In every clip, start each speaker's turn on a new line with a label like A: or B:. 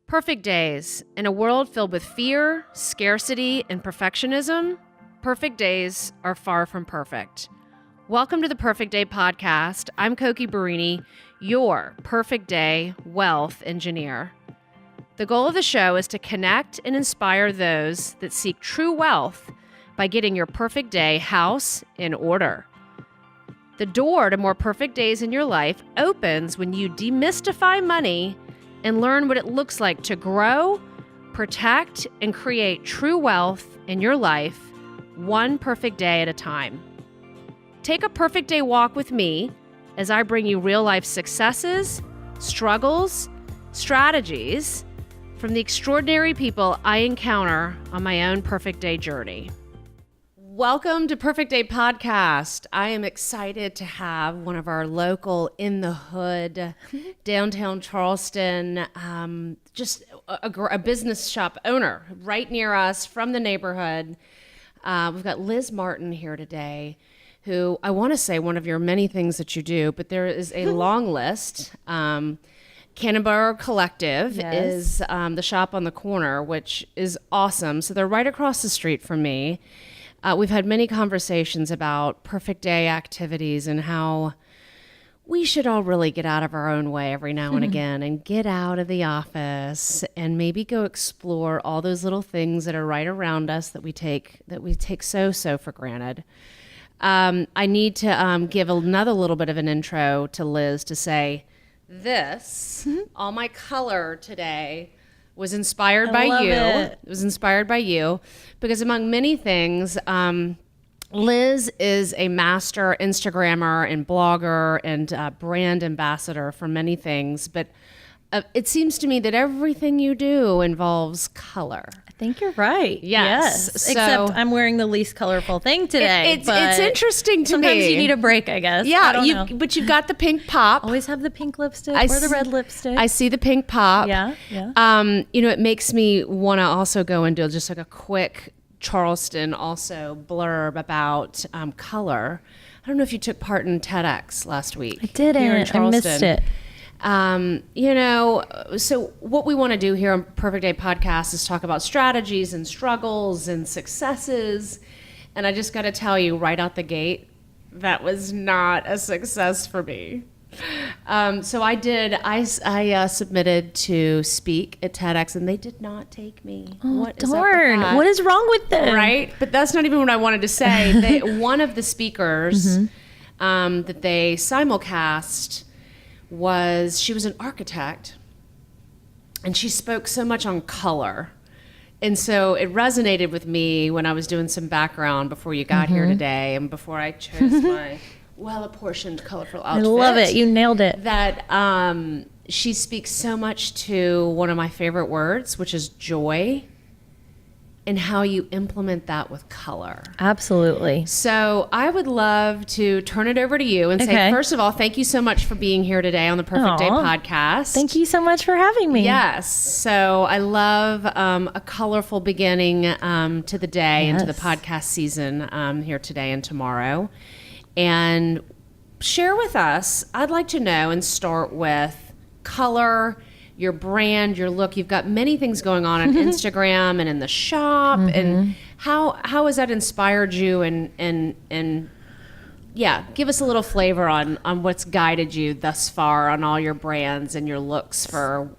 A: Perfect days. In a world filled with fear, scarcity, and perfectionism, perfect days are far from perfect. Welcome to the Perfect Day Podcast. I'm Koki Barini, your perfect day wealth engineer. The goal of the show is to connect and inspire those that seek true wealth by getting your perfect day house in order. The door to more perfect days in your life opens when you demystify money and learn what it looks like to grow, protect, and create true wealth in your life, one perfect day at a time. Take a perfect day walk with me as I bring you real-life successes, struggles, strategies from the extraordinary people I encounter on my own perfect day journey. Welcome to Perfect Day Podcast. I am excited to have one of our local in the hood, downtown Charleston, just a business shop owner right near us from the neighborhood. We've got Liz Martin here today, who I want to say one of your many things that you do, but there is a long list. Cannonborough Collective is the shop on the corner, which is awesome. So they're right across the street from me. We've had many conversations about perfect day activities and how we should all really get out of our own way every now and again and get out of the office and maybe go explore all those little things that are right around us that we take so for granted. I need to give another little bit of an intro to Liz to say this, all my color today was inspired by you. It was inspired by you because among many things, Liz is a master Instagrammer and blogger and brand ambassador for many things, but it seems to me that everything you do involves color.
B: I think you're right.
A: Yes. So,
B: except I'm wearing the least colorful thing today.
A: It's interesting to me.
B: Sometimes you need a break, I guess.
A: Yeah, but you've got the pink pop.
B: Always have the pink lipstick or the red lipstick.
A: I see the pink pop.
B: Yeah.
A: It makes me want to also go and do just like a quick Charleston also blurb about color. I don't know if you took part in TEDx last week.
B: I didn't.
A: Here in Charleston.
B: I missed it.
A: So what we want to do here on Perfect Day Podcast is talk about strategies and struggles and successes. And I just got to tell you right out the gate, that was not a success for me. So I submitted to speak at TEDx and they did not take me.
B: Oh, darn. What is wrong with them?
A: Right? But that's not even what I wanted to say. One of the speakers that they simulcast she was an architect and she spoke so much on color. And so it resonated with me when I was doing some background before you got here today and before I chose my well-apportioned, colorful outfit.
B: I love it. You nailed it.
A: That she speaks so much to one of my favorite words, which is joy, and how you implement that with color.
B: Absolutely.
A: So I would love to turn it over to you and say, first of all, thank you so much for being here today on the Perfect Day Podcast.
B: Thank you so much for having me.
A: Yes. So I love a colorful beginning to the day and to the podcast season here today and tomorrow. And share with us, I'd like to know and start with color, your brand, your look. You've got many things going on Instagram and in the shop. And how has that inspired you? And give us a little flavor on what's guided you thus far on all your brands and your looks for.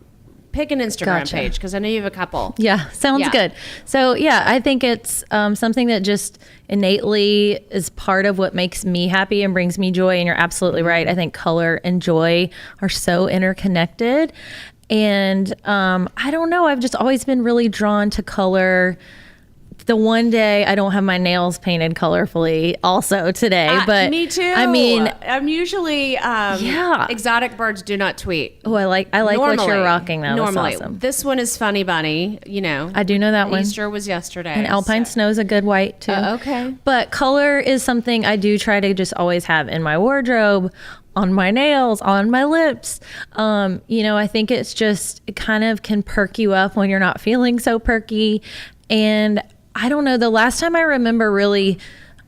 A: Pick an Instagram page because I know you have a couple.
B: Yeah, sounds good. So I think it's something that just innately is part of what makes me happy and brings me joy. And you're absolutely right. I think color and joy are so interconnected. And I don't know, I've just always been really drawn to color. The one day I don't have my nails painted colorfully also today, but
A: me too.
B: I mean,
A: I'm usually, exotic birds do not tweet.
B: Oh, I like what you're rocking though.
A: Normally.
B: That's awesome.
A: This one is Funny Bunny,
B: I do know that one.
A: Easter was yesterday.
B: And Alpine Snow's a good white too.
A: Okay.
B: But color is something I do try to just always have in my wardrobe, on my nails, on my lips. I think it's just, it kind of can perk you up when you're not feeling so perky. And I don't know, the last time I remember really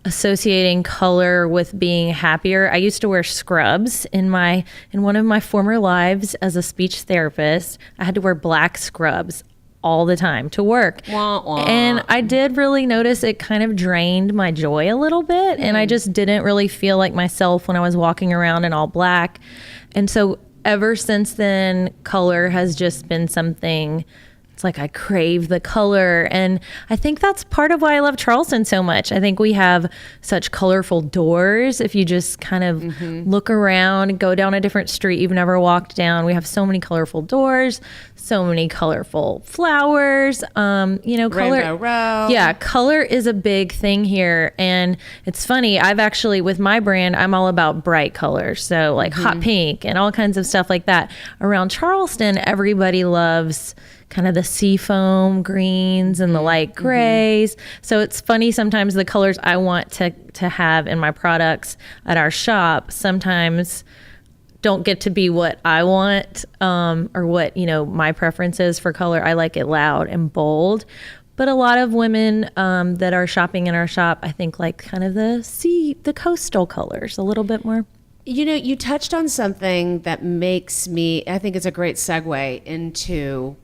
B: associating color with being happier. I used to wear scrubs in one of my former lives as a speech therapist. I had to wear black scrubs all the time to work.
A: Wah, wah.
B: And I did really notice it kind of drained my joy a little bit. And I just didn't really feel like myself when I was walking around in all black. And so ever since then, color has just been something. It's like I crave the color. And I think that's part of why I love Charleston so much. I think we have such colorful doors. If you just kind of look around, go down a different street you've never walked down, we have so many colorful doors, so many colorful flowers. Color.
A: Rainbow Row.
B: Yeah, color is a big thing here. And it's funny, I've actually, with my brand, I'm all about bright colors. So like hot pink and all kinds of stuff like that. Around Charleston, everybody loves kind of the seafoam greens and the light grays. So it's funny, sometimes the colors I want to have in my products at our shop sometimes don't get to be what I want, or what, my preference is for color. I like it loud and bold. But a lot of women that are shopping in our shop, I think like kind of the coastal colors a little bit more.
A: You touched on something that makes me, I think it's a great segue into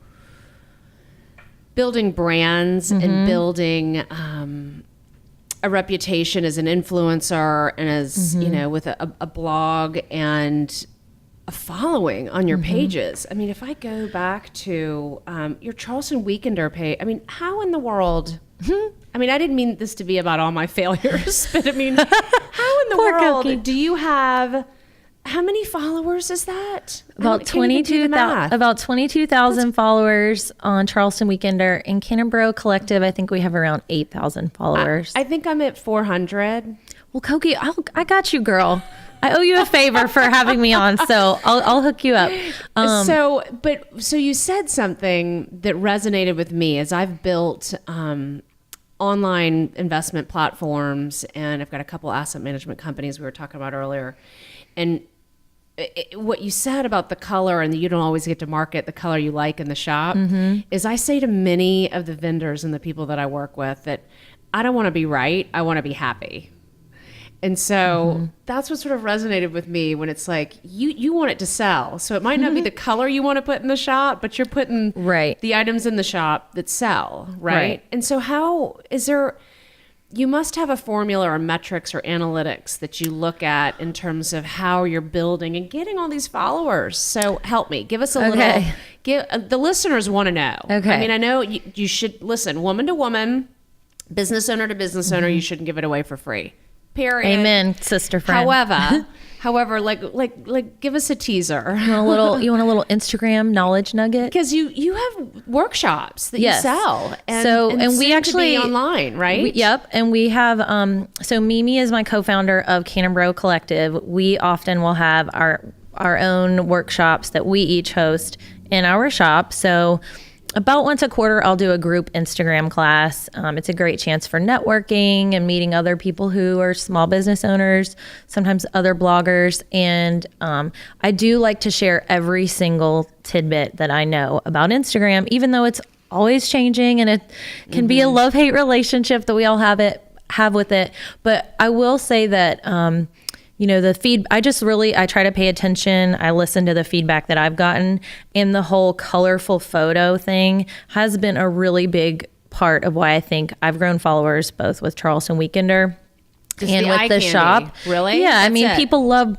A: building brands and building a reputation as an influencer and as, with a blog and a following on your pages. I mean, if I go back to your Charleston Weekender page, I mean, how in the world, I mean, I didn't mean this to be about all my failures, but I mean, how in the world do you have, how many followers is that?
B: About 22,000 followers on Charleston Weekender. In Cannonborough Collective, I think we have around 8,000 followers.
A: I think I'm at 400.
B: Well, Koki, I got you, girl. I owe you a favor for having me on, so I'll hook you up.
A: So you said something that resonated with me as I've built online investment platforms, and I've got a couple asset management companies we were talking about earlier, and what you said about the color and you don't always get to market the color you like in the shop is I say to many of the vendors and the people that I work with that I don't want to be right, I want to be happy. And so that's what sort of resonated with me when it's like you want it to sell. So it might not be the color you want to put in the shop, but you're putting the items in the shop that sell, right? And so how is there, you must have a formula or metrics or analytics that you look at in terms of how you're building and getting all these followers. So help me, give us a little, the listeners want to know. Okay. I mean, I know you should listen, woman to woman, business owner to business owner, you shouldn't give it away for free. Period.
B: Amen, sister friend.
A: However, like give us a teaser.
B: You want a little Instagram knowledge nugget?
A: Because you have workshops that you sell.
B: And we actually
A: be online, right?
B: And we have so Mimi is my co-founder of Cannonborough Collective. We often will have our own workshops that we each host in our shop. So about once a quarter, I'll do a group Instagram class. It's a great chance for networking and meeting other people who are small business owners, sometimes other bloggers. And I do like to share every single tidbit that I know about Instagram, even though it's always changing and it can be a love-hate relationship that we all have with it. But I will say that I try to pay attention. I listen to the feedback that I've gotten, and the whole colorful photo thing has been a really big part of why I think I've grown followers both with Charleston Weekender and with the shop.
A: Really?
B: Yeah. I mean, people love,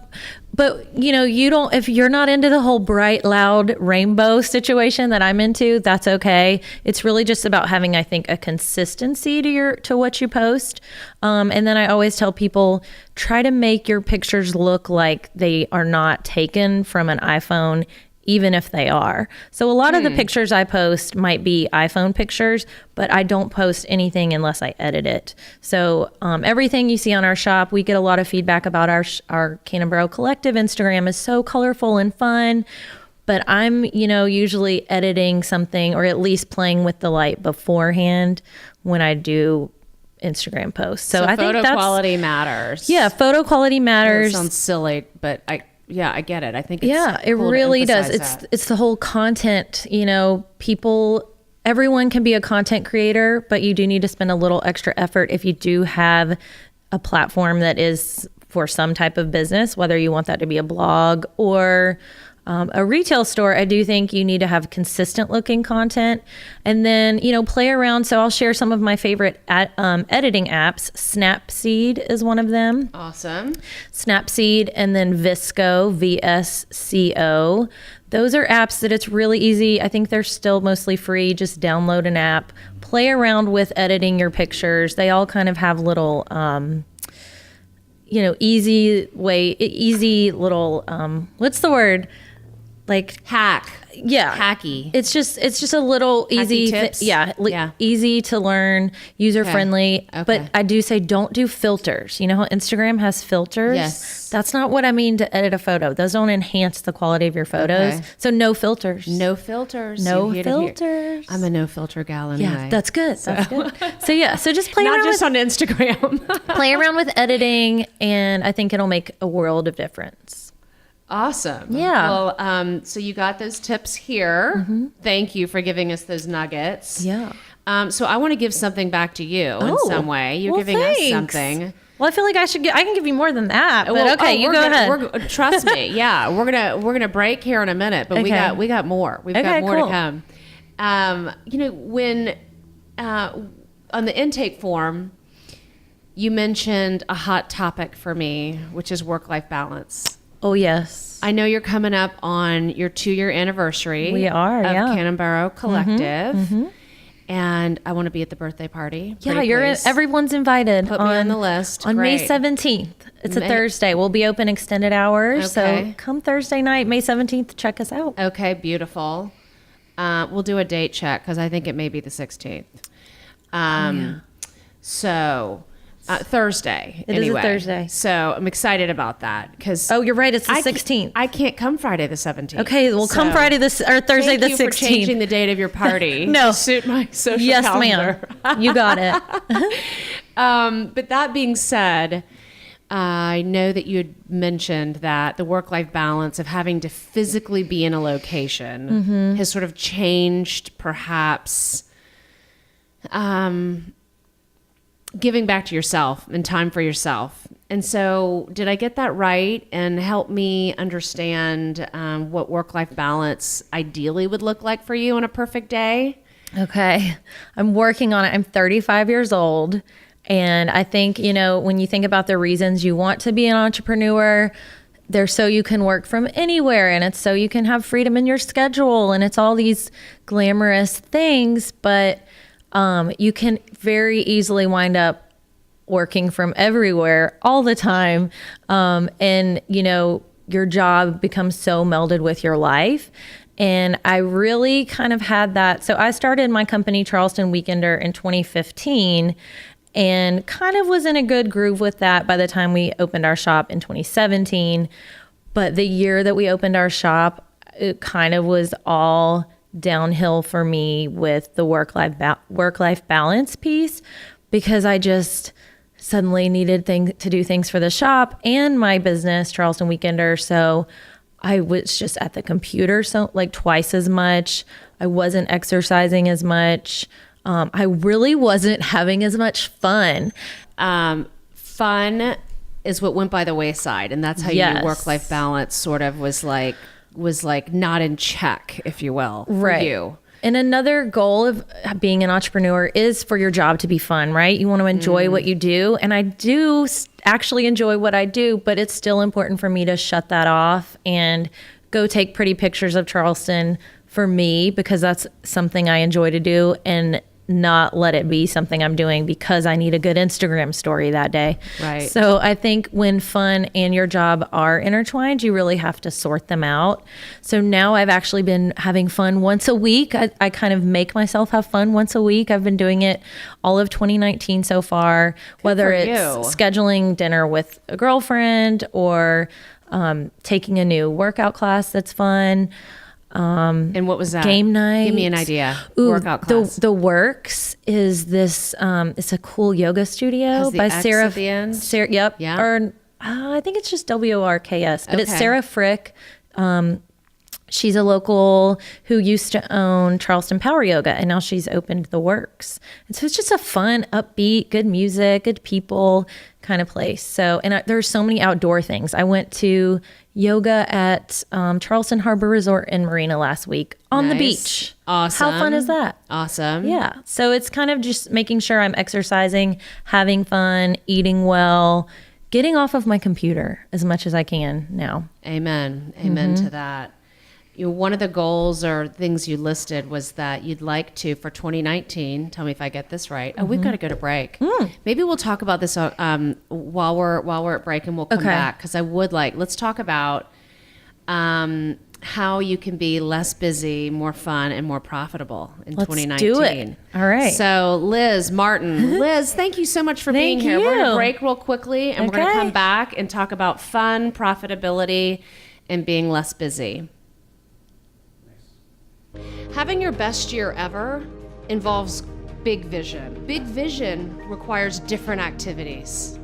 B: but if you're not into the whole bright, loud rainbow situation that I'm into, that's okay. It's really just about having, I think, a consistency to what you post. And then I always tell people, try to make your pictures look like they are not taken from an iPhone, even if they are. So a lot of the pictures I post might be iPhone pictures, but I don't post anything unless I edit it. So everything you see on our shop, we get a lot of feedback about our Cannonborough Collective Instagram is so colorful and fun, but I'm, usually editing something or at least playing with the light beforehand when I do Instagram posts. So I think
A: photo quality matters.
B: Yeah, photo quality matters.
A: That sounds silly, but I get it. I think
B: it really does. It's the whole content, everyone can be a content creator, but you do need to spend a little extra effort if you do have a platform that is for some type of business, whether you want that to be a blog or a retail store. I do think you need to have consistent looking content, and then, play around. So I'll share some of my favorite editing apps. Snapseed is one of them.
A: Awesome.
B: Snapseed, and then Visco, VSCO. Those are apps that it's really easy. I think they're still mostly free. Just download an app, play around with editing your pictures. They all kind of have little, easy little, what's the word? Like
A: hack.
B: Yeah.
A: Hacky.
B: It's just a little easy.
A: Tips?
B: Easy to learn, user friendly.
A: Okay.
B: But I do say don't do filters. You know how Instagram has filters?
A: Yes.
B: That's not what I mean to edit a photo. Those don't enhance the quality of your photos.
A: Okay.
B: So no filters.
A: No filters.
B: No
A: You're here to hear.
B: filters.
A: I'm a no filter gal anyway.
B: Yeah, that's good. That's good. So just play
A: Not
B: around
A: just
B: with,
A: on Instagram.
B: play around with editing, and I think it'll make a world of difference.
A: Awesome.
B: Yeah.
A: Well, so you got those tips here. Thank you for giving us those nuggets.
B: Yeah.
A: So I want to give something back to you in some way. You're giving us something.
B: Well, I feel like I can give you more than that. But okay, you go ahead.
A: Trust me. Yeah, we're gonna break here in a minute, but
B: Okay.
A: we got more. We've got more to come. When on the intake form, you mentioned a hot topic for me, which is work-life balance.
B: Oh, yes.
A: I know you're coming up on your 2-year anniversary.
B: We are,
A: of
B: yeah.
A: Cannonborough Collective. And I want to be at the birthday party.
B: Yeah,
A: Pretty please.
B: everyone's invited.
A: Put me on the list.
B: On May
A: Great.
B: 17th. It's a Thursday. We'll be open extended hours.
A: Okay.
B: So come Thursday night, May 17th, check us out.
A: Okay, beautiful. We'll do a date check because I think it may be the 16th. So Thursday.
B: It is a Thursday.
A: So I'm excited about that because
B: Oh, you're right. It's the 16th.
A: I can't come Friday the 17th.
B: Okay, well, come Friday or Thursday
A: Thank
B: the
A: you
B: 16th.
A: for changing the date of your party.
B: No.
A: To suit my social
B: Yes,
A: calendar.
B: ma'am. You got it.
A: But that being said, I know that you had mentioned that the work-life balance of having to physically be in a location has sort of changed, perhaps, giving back to yourself and time for yourself. And so did I get that right? And help me understand what work-life balance ideally would look like for you on a perfect day?
B: Okay. I'm working on it. I'm 35 years old. And I think, when you think about the reasons you want to be an entrepreneur, they're so you can work from anywhere, and it's so you can have freedom in your schedule, and it's all these glamorous things, but you can very easily wind up working from everywhere all the time. And, your job becomes so melded with your life. And I really kind of had that. So I started my company, Charleston Weekender, in 2015 and kind of was in a good groove with that by the time we opened our shop in 2017. But the year that we opened our shop, it kind of was all downhill for me with the work-life balance piece, because I just suddenly needed to do things for the shop and my business, Charleston Weekender. So I was just at the computer twice as much. I wasn't exercising as much. I really wasn't having as much fun.
A: Fun is what went by the wayside, and that's how your work-life balance sort of was like not in check, if you will, for you.
B: And another goal of being an entrepreneur is for your job to be fun, right? You want to enjoy what you do. And I do actually enjoy what I do, but it's still important for me to shut that off and go take pretty pictures of Charleston for me, because that's something I enjoy to do, and not let it be something I'm doing because I need a good Instagram story that day.
A: Right.
B: So I think when fun and your job are intertwined, you really have to sort them out. So now I've actually been having fun once a week. I kind of make myself have fun once a week. I've been doing it all of 2019 so far, whether it's scheduling dinner with a girlfriend or taking a new workout class that's fun.
A: And what was that?
B: Game night.
A: Give me an idea.
B: Ooh,
A: Workout class.
B: The Works is this. It's a cool yoga studio by Sarah.
A: At the end?
B: Sarah. Yep.
A: Yeah.
B: Or I think it's just WORKS, but it's
A: Okay.
B: Sarah Frick. She's a local who used to own Charleston Power Yoga, and now she's opened the Works. And so it's just a fun, upbeat, good music, good people kind of place. So, and there's so many outdoor things. I went to yoga at Charleston Harbor Resort and Marina last week on the beach.
A: Awesome.
B: How fun is that?
A: Awesome.
B: Yeah. So it's kind of just making sure I'm exercising, having fun, eating well, getting off of my computer as much as I can now.
A: Amen. Amen to that. One of the goals or things you listed was that you'd like to, for 2019, tell me if I get this right. Oh, we've got to go to break. Maybe we'll talk about this while we're at break, and we'll come back, because I would let's talk about how you can be less busy, more fun, and more profitable in 2019.
B: Let's do it. All right.
A: So Liz Martin. Liz, thank you so much for being here. We're going to break real quickly, and we're going to come back and talk about fun, profitability, and being less busy. Having your best year ever involves big vision. Big vision requires different activities.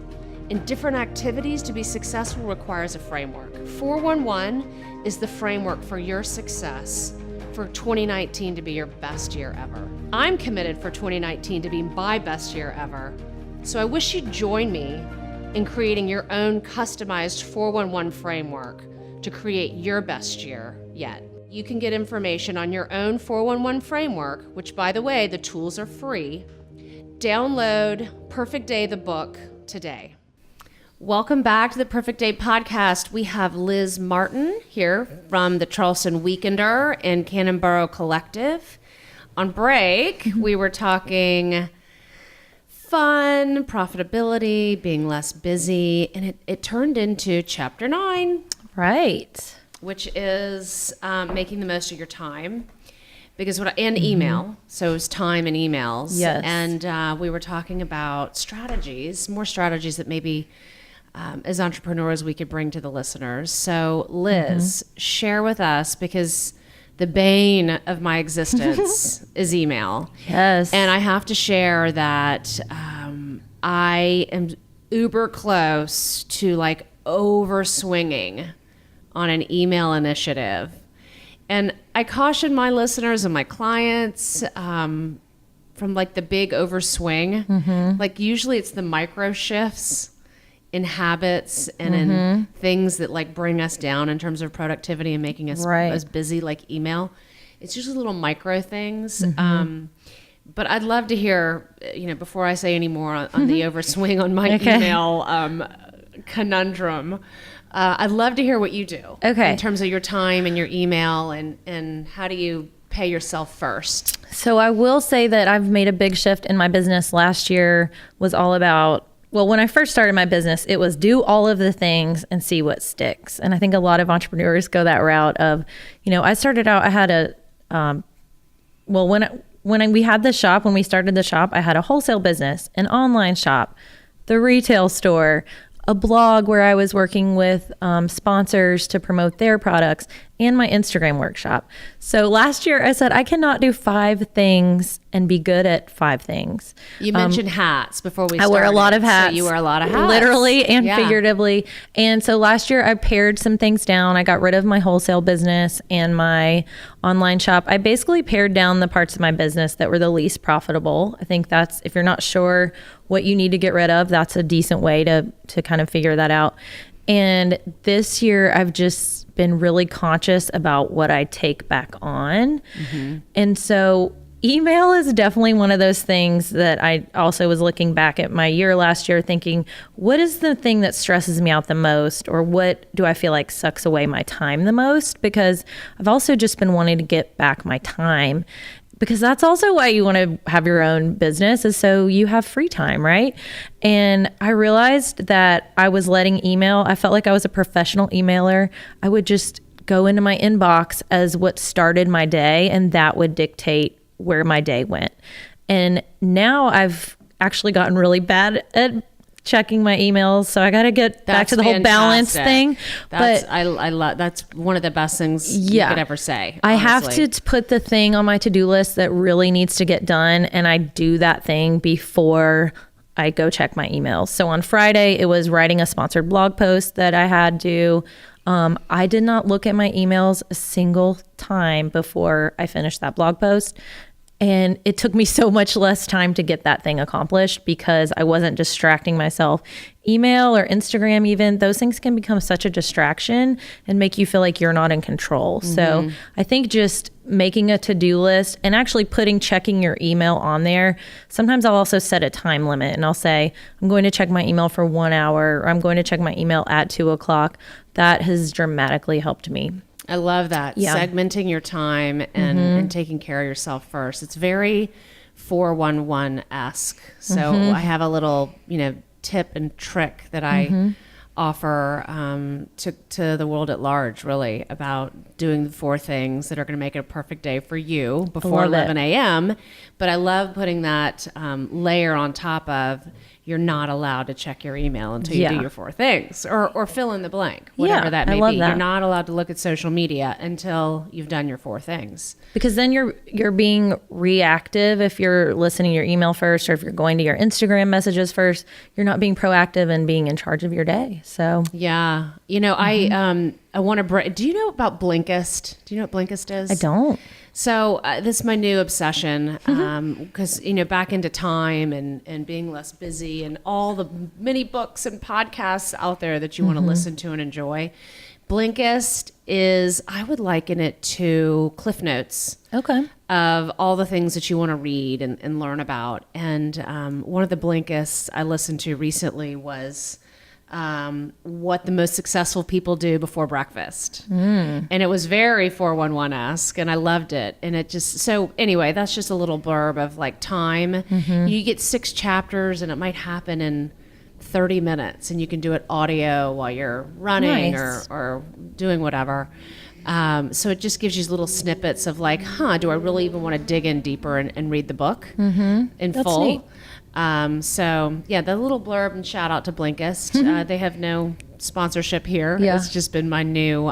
A: And different activities to be successful requires a framework. 411 is the framework for your success for 2019 to be your best year ever. I'm committed for 2019 to be my best year ever. So I wish you'd join me in creating your own customized 411 framework to create your best year yet. You can get information on your own 411 framework, which, by the way, the tools are free. Download Perfect Day, the book, today. Welcome back to the Perfect Day podcast. We have Liz Martin here from the Charleston Weekender and Cannonborough Collective. On break, we were talking fun, profitability, being less busy, and it turned into chapter 9.
B: Right.
A: Which is making the most of your time, because email. So it's time and emails.
B: Yes.
A: And we were talking about more strategies that maybe as entrepreneurs we could bring to the listeners. So Liz, share with us, because the bane of my existence is email.
B: Yes.
A: And I have to share that I am uber close to over swinging on an email initiative. And I caution my listeners and my clients from the big overswing. Usually it's the micro shifts in habits and in things that bring us down in terms of productivity and making us as busy, like email. It's usually little micro things. But I'd love to hear, before I say any more on the overswing on my email conundrum, I'd love to hear what you do in terms of your time and your email, and how do you pay yourself first?
B: So I will say that I've made a big shift in my business. Last year was all about, when I first started my business, it was do all of the things and see what sticks. And I think a lot of entrepreneurs go that route of, I started out, I had a, when we had the shop, when we started the shop, I had a wholesale business, an online shop, the retail store, a blog where I was working with sponsors to promote their products, and my Instagram workshop. So last year I said, I cannot do 5 things and be good at 5 things.
A: You mentioned hats before we started.
B: I wear a lot of hats.
A: So you wear a lot of hats.
B: Literally and figuratively. And so last year I pared some things down. I got rid of my wholesale business and my online shop. I basically pared down the parts of my business that were the least profitable. I think that's, if you're not sure what you need to get rid of, that's a decent way to kind of figure that out. And this year I've just been really conscious about what I take back on. And so email is definitely one of those things that I also was looking back at my year last year thinking, what is the thing that stresses me out the most? Or what do I feel like sucks away my time the most? Because I've also just been wanting to get back my time, because that's also why you want to have your own business, is so you have free time, right? And I realized that I was letting email, I felt like I was a professional emailer. I would just go into my inbox as what started my day, and that would dictate where my day went. And now I've actually gotten really bad at checking my emails, so I got to get back to the whole balance thing.
A: But I love, that's one of the best things you could ever say.
B: I have to put the thing on my to-do list that really needs to get done, and I do that thing before I go check my emails. So on Friday, it was writing a sponsored blog post that I had to. I did not look at my emails a single time before I finished that blog post. And it took me so much less time to get that thing accomplished because I wasn't distracting myself. Email or Instagram, even, those things can become such a distraction and make you feel like you're not in control. So I think just making a to-do list and actually checking your email on there. Sometimes I'll also set a time limit and I'll say, I'm going to check my email for 1 hour, or I'm going to check my email at 2:00. That has dramatically helped me.
A: I love that.
B: Yeah.
A: Segmenting your time and taking care of yourself first. It's very 411-esque. So I have a little, tip and trick that I offer to the world at large, really, about doing the 4 things that are going to make it a perfect day for you before 11 a.m. But I love putting that layer on top of, you're not allowed to check your email until you do your 4 things, or fill in the blank, whatever that may be. You're not allowed to look at social media until you've done your 4 things. Because
B: then you're being reactive if you're listening to your email first, or if you're going to your Instagram messages first. You're not being proactive and being in charge of your day. So
A: yeah, I want to. Do you know about Blinkist? Do you know what Blinkist is?
B: I don't.
A: So this is my new obsession, because, back into time and being less busy and all the many books and podcasts out there that you want to listen to and enjoy. Blinkist is, I would liken it to Cliff Notes.
B: Okay.
A: Of all the things that you want to read and learn about. And one of the Blinkists I listened to recently was what the most successful people do before breakfast. And it was very 411-esque, and I loved it. And it just, so anyway, that's just a little blurb of like time. You get 6 chapters and it might happen in 30 minutes, and you can do it audio while you're running or doing whatever. So it just gives you little snippets of like, do I really even want to dig in deeper and read the book in
B: That's
A: full?
B: Neat.
A: So yeah, the little blurb, and shout out to Blinkist. They have no sponsorship here.
B: Yeah.
A: It's just been my new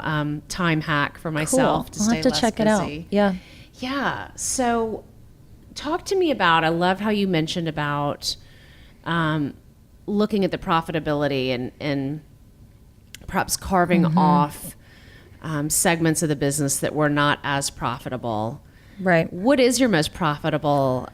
A: time hack for myself to
B: I'll
A: stay
B: have to
A: less
B: check
A: busy.
B: it out. Yeah.
A: Yeah. So talk to me about, I love how you mentioned about looking at the profitability and perhaps carving off segments of the business that were not as profitable.
B: Right.
A: What is your most profitable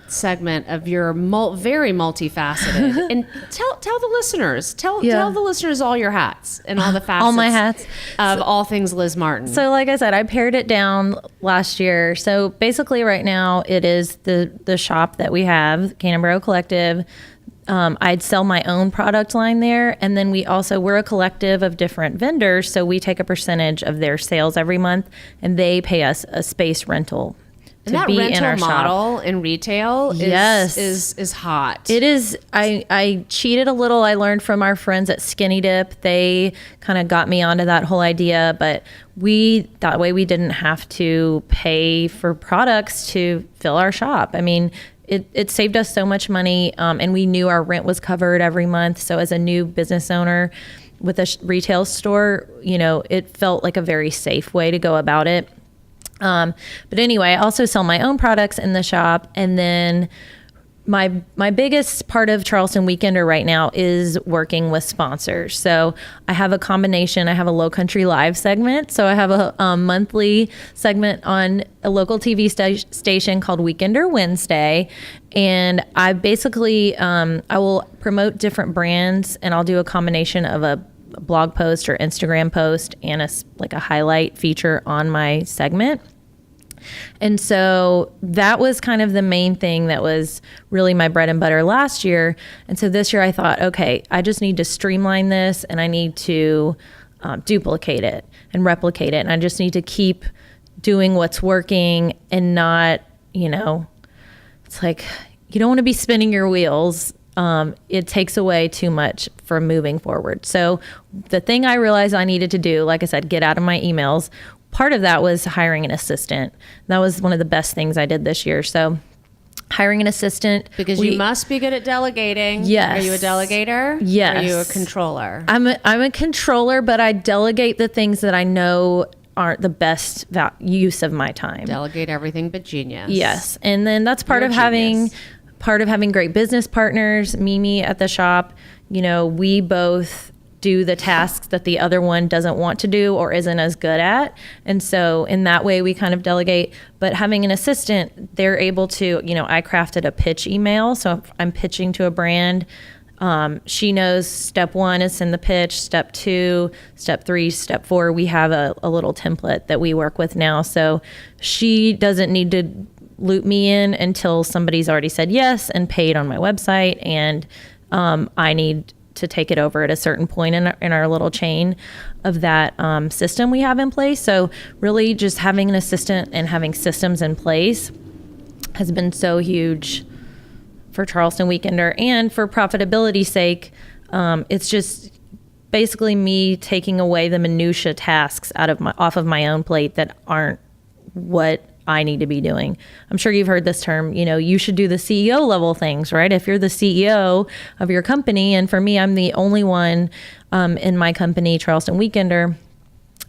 A: segment of your very multifaceted? And tell the listeners, tell the listeners all your hats and all the facets,
B: all my hats
A: of all things Liz Martin.
B: So like I said, I pared it down last year. So basically right now it is the shop that we have, Cannonborough Collective. I'd sell my own product line there. And then we're a collective of different vendors. So we take a percentage of their sales every month, and they pay us a space rental.
A: And that rental model in retail is hot.
B: It is. I cheated a little. I learned from our friends at Skinny Dip. They kind of got me onto that whole idea, but that way we didn't have to pay for products to fill our shop. I mean, it saved us so much money, and we knew our rent was covered every month. So as a new business owner with a retail store, it felt like a very safe way to go about it. But anyway, I also sell my own products in the shop. And then my biggest part of Charleston Weekender right now is working with sponsors. So I have a combination. I have a Low Country Live segment. So I have a monthly segment on a local TV station called Weekender Wednesday. And I basically, I will promote different brands, and I'll do a combination of a blog post or Instagram post and a highlight feature on my segment. And so that was kind of the main thing that was really my bread and butter last year. And so this year I thought, okay, I just need to streamline this, and I need to duplicate it and replicate it. And I just need to keep doing what's working and not, it's like, you don't want to be spinning your wheels. It takes away too much from moving forward. So the thing I realized I needed to do, like I said, get out of my emails. Part of that was hiring an assistant. That was one of the best things I did this year. So hiring an assistant.
A: Because you must be good at delegating.
B: Yes.
A: Are you a delegator?
B: Yes.
A: Are you a controller?
B: I'm a controller, but I delegate the things that I know aren't the best use of my time.
A: Delegate everything but genius.
B: Yes. And then that's part of having great business partners. Mimi at the shop, we both do the tasks that the other one doesn't want to do or isn't as good at. And so in that way, we kind of delegate. But having an assistant, they're able to, I crafted a pitch email. So if I'm pitching to a brand, she knows step 1 is send the pitch, step 2, step 3, step 4. We have a little template that we work with now. So she doesn't need to loop me in until somebody's already said yes and paid on my website. And I need to take it over at a certain point in our little chain of that system we have in place. So really just having an assistant and having systems in place has been so huge for Charleston Weekender, and for profitability's sake. It's just basically me taking away the minutia tasks off of my own plate that aren't what I need to be doing. I'm sure you've heard this term, you should do the CEO level things, right? If you're the CEO of your company, and for me, I'm the only one in my company, Charleston Weekender,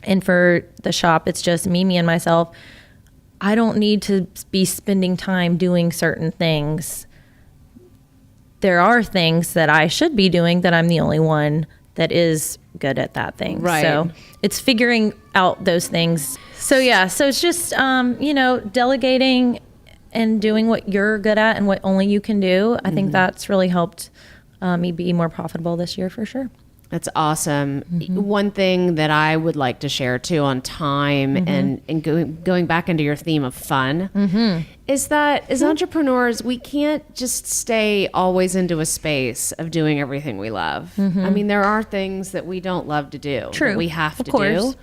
B: and for the shop, it's just me and myself. I don't need to be spending time doing certain things. There are things that I should be doing that I'm the only one that is good at that thing.
A: Right.
B: So it's figuring out those things. So it's just, delegating and doing what you're good at and what only you can do. I think that's really helped me be more profitable this year for sure.
A: That's awesome. One thing that I would like to share too on time and going back into your theme of fun is that as entrepreneurs, we can't just stay always into a space of doing everything we love. I mean, there are things that we don't love to do.
B: True.
A: That we have to
B: course.
A: do.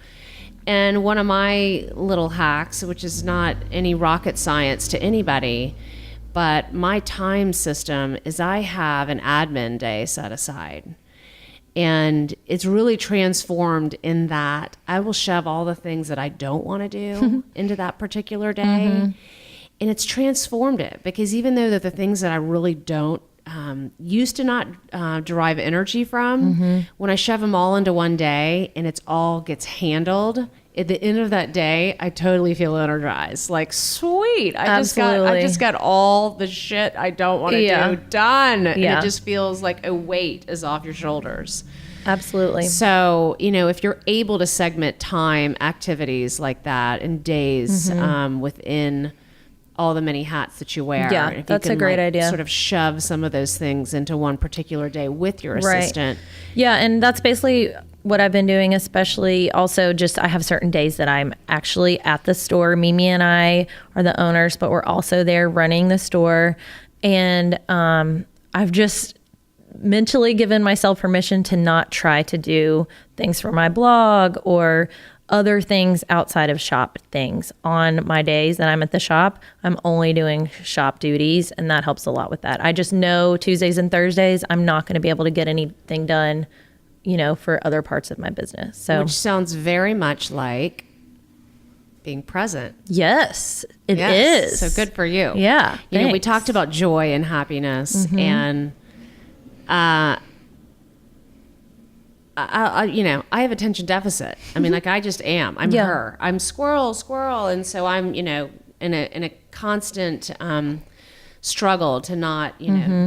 A: And one of my little hacks, which is not any rocket science to anybody, but my time system is I have an admin day set aside. And it's really transformed in that I will shove all the things that I don't want to do into that particular day. And it's transformed it, because even though that the things that I really don't used to not derive energy from, when I shove them all into one day and it's all gets handled, at the end of that day, I totally feel energized. Like, sweet. I just got all the shit I don't want to do done. And it just feels like a weight is off your shoulders.
B: Absolutely.
A: So, if you're able to segment time activities like that in days within all the many hats that you wear.
B: Yeah,
A: if
B: that's
A: you can,
B: a great idea.
A: Sort of shove some of those things into one particular day with your assistant.
B: Yeah, and that's basically what I've been doing, especially also just I have certain days that I'm actually at the store. Mimi and I are the owners, but we're also there running the store. And I've just mentally given myself permission to not try to do things for my blog or other things outside of shop things. On my days that I'm at the shop, I'm only doing shop duties, and that helps a lot with that. I just know Tuesdays and Thursdays, I'm not going to be able to get anything done, for other parts of my business. So,
A: which sounds very much like being present.
B: Yes, it is.
A: So good for you.
B: Yeah.
A: We talked about joy and happiness, and I have attention deficit. I mean, like I just am. I'm her. I'm squirrel, and so I'm, in a constant struggle to not,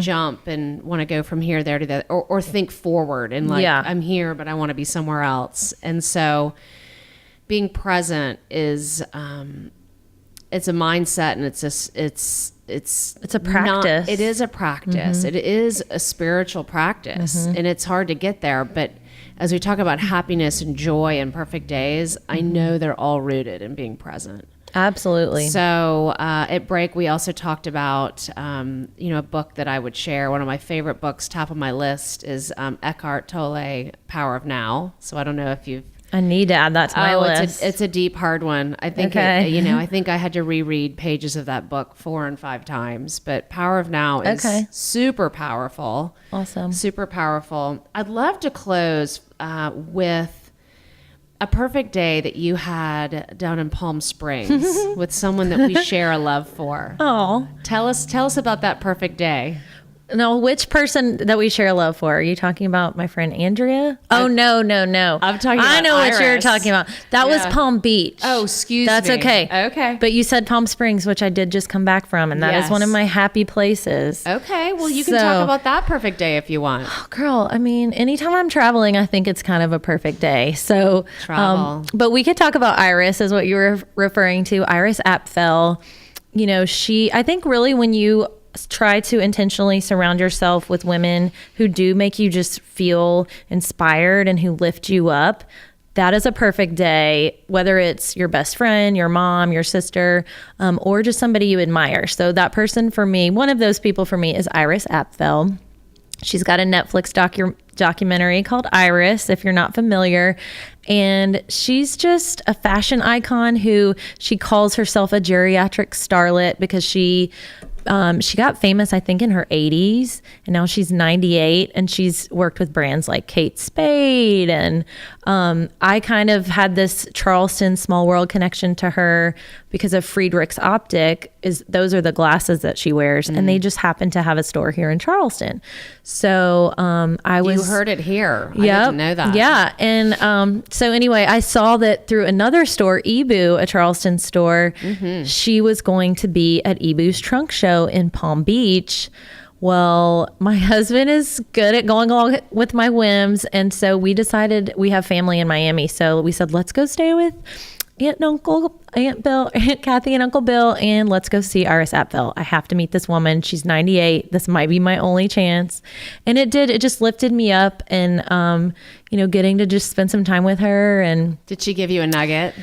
A: jump and want to go from here, there to there, or think forward and like I'm here, but I want to be somewhere else. And so, being present is it's a mindset, and it's
B: a practice.
A: It is a practice. It is a spiritual practice, and it's hard to get there, but as we talk about happiness and joy and perfect days, I know they're all rooted in being present.
B: Absolutely.
A: So at break, we also talked about, a book that I would share. One of my favorite books, top of my list, is Eckhart Tolle, Power of Now. So I don't know if you've...
B: I need to add that to my list.
A: It's a deep, hard one. I think, I think I had to reread pages of that book 4 and 5 times. But Power of Now is super powerful.
B: Awesome.
A: Super powerful. I'd love to close with a perfect day that you had down in Palm Springs with someone that we share a love for.
B: Oh,
A: Tell us about that perfect day.
B: No, which person that we share love for? Are you talking about my friend Andrea? Oh, no.
A: I'm talking about
B: I know
A: Iris.
B: what you're talking about. That was Palm Beach.
A: Oh, excuse
B: That's
A: me.
B: okay.
A: Okay.
B: But you said Palm Springs, which I did just come back from, and that is one of my happy places.
A: Okay. Well, you can talk about that perfect day if you want.
B: Girl, I mean, anytime I'm traveling, I think it's kind of a perfect day. So,
A: Travel.
B: But we could talk about Iris, is what you were referring to. Iris Apfel. You know, I think really when you try to intentionally surround yourself with women who do make you just feel inspired and who lift you up, that is a perfect day, whether it's your best friend, your mom, your sister, or just somebody you admire. So that person for me, one of those people for me is Iris Apfel. She's got a Netflix documentary called Iris, if you're not familiar. And she's just a fashion icon who she calls herself a geriatric starlet because she got famous, I think, in her 80s, and now she's 98, and she's worked with brands like Kate Spade. And I kind of had this Charleston small world connection to her because of Friedrich's Optic. Those are the glasses that she wears, and they just happen to have a store here in Charleston. So
A: You heard it here. I didn't know that.
B: Yeah. And so anyway, I saw that through another store, Ebu, a Charleston store, she was going to be at Ebu's trunk show in Palm Beach. Well, my husband is good at going along with my whims. And so we decided, we have family in Miami. So we said, let's go stay with Aunt Kathy and Uncle Bill, and let's go see Iris Apfel. I have to meet this woman. She's 98. This might be my only chance. And it just lifted me up, and, getting to just spend some time with her. And
A: did she give you a nugget?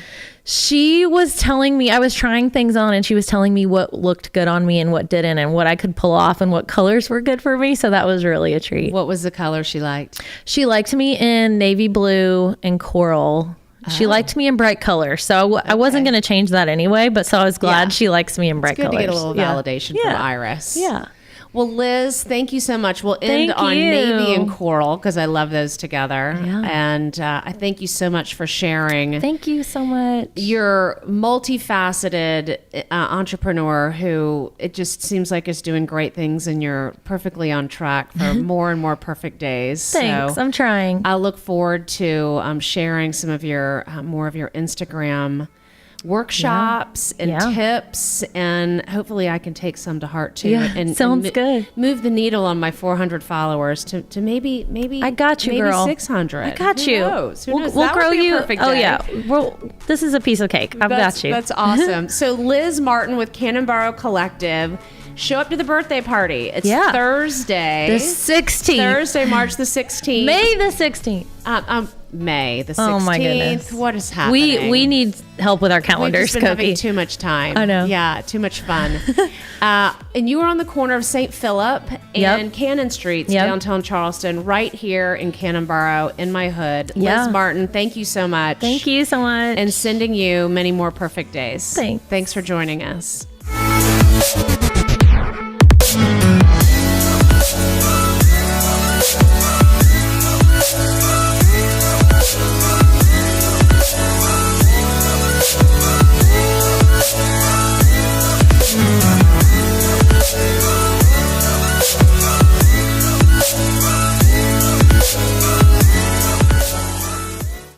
B: She was telling me, I was trying things on, and she was telling me what looked good on me and what didn't, and what I could pull off and what colors were good for me. So that was really a treat.
A: What was the color she liked?
B: She liked me in navy blue and coral. She liked me in bright colors. So I wasn't going to change that anyway, but so I was glad she likes me in bright colors.
A: It's good to get a little validation from Iris.
B: Yeah.
A: Well, Liz, thank you so much. We'll end on navy and coral because I love those together. Yeah. And I thank you so much for sharing.
B: Thank you so much.
A: You're multifaceted entrepreneur who it just seems like is doing great things, and you're perfectly on track for more and more perfect days.
B: Thanks. So I'm trying.
A: I look forward to sharing some of your more of your Instagram workshops and tips, and hopefully I can take some to heart too. And
B: sounds good.
A: Move the needle on my 400 followers to maybe
B: I got you,
A: maybe
B: girl.
A: 600.
B: I got
A: Who
B: you.
A: knows? Who knows?
B: We'll
A: That
B: grow
A: would be
B: you.
A: a perfect day.
B: This is a piece of cake. I've got you.
A: That's awesome. So Liz Martin with Cannonborough Collective. Show up to the birthday party. It's Thursday.
B: The 16th.
A: Thursday, March the 16th.
B: May the 16th.
A: May the 16th.
B: Oh my goodness.
A: What is happening?
B: We need help with our calendars,
A: We've just been having too much time.
B: I know.
A: Yeah, too much fun. And you were on the corner of St. Philip and Cannon Streets, downtown Charleston, right here in Cannonborough, in my hood. Liz Martin, thank you so much.
B: Thank you so much.
A: And sending you many more perfect days.
B: Thanks.
A: Thanks for joining us.